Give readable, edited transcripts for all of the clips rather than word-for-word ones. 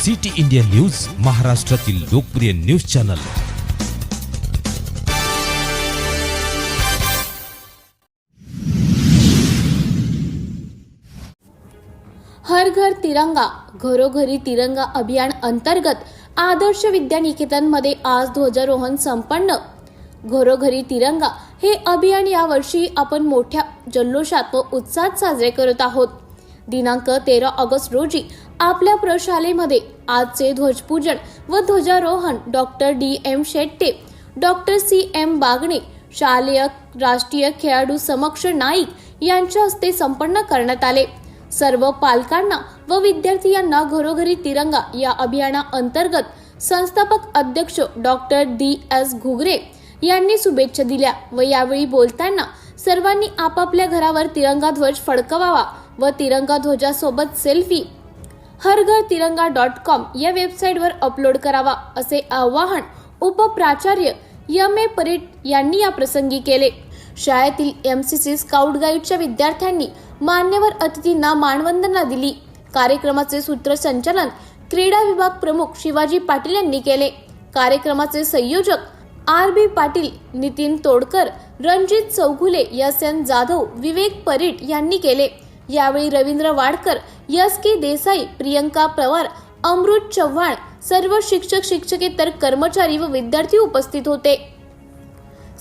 City India news, महाराष्ट्रातील लोकप्रिय news channel. हर घर तिरंगा, घरोघरी तिरंगा अभियान अंतर्गत आदर्श विद्यानिकेतन मध्ये आज ध्वजारोहण संपन्न। घरोघरी तिरंगा हे अभियान यावर्षी आपण मोठ्या जल्लोषात व उत्साहात साजरे करत आहोत। दिनांक 13 ऑगस्ट रोजी आपल्या प्रशालेमध्ये आजचे ध्वजपूजन व ध्वजारोहण doctor DM Shette, doctor CM Bagne, शालेय राष्ट्रीय खेळाडू समक्ष नाईक यांच्या हस्ते संपन्न करण्यात आले। सर्व पालकांना व विद्यार्थ्यांना घरोघरी तिरंगा या अभियाना अंतर्गत संस्थापक अध्यक्ष डॉक्टर DS घुगरे यांनी शुभेच्छा दिल्या व यावेळी बोलताना सर्वांनी आपापल्या घरावर तिरंगा ध्वज फडकवावा व तिरंगा ध्वजासोबत सेल्फी harghar-tiranga.com या वेबसाईटवर अपलोड करावा असे आवाहन उपप्राचार्य M.A. परेट यांनी या प्रसंगी केले। शाळेतील MCC स्काउट गाईडच्या विद्यार्थ्यांनी मान्यवर अतिथींना मानवंदना दिली। कार्यक्रमाचे सूत्रसंचालन क्रीडा विभाग प्रमुख शिवाजी पाटील यांनी केले। कार्यक्रमाचे संयोजक RB पाटील, नितीन तोडकर, रणजित चौगुले, SN जाधव, विवेक परीट यांनी केले। यावेळी रवींद्र वाडकर, SK देसाई, प्रियंका पवार, अमृत चव्हाण, सर्व शिक्षक शिक्षकेतर कर्मचारी व विद्यार्थी उपस्थित होते।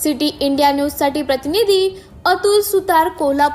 सिटी इंडिया न्यूज साठी प्रतिनिधी अतुल सुतार, कोल्हापूर।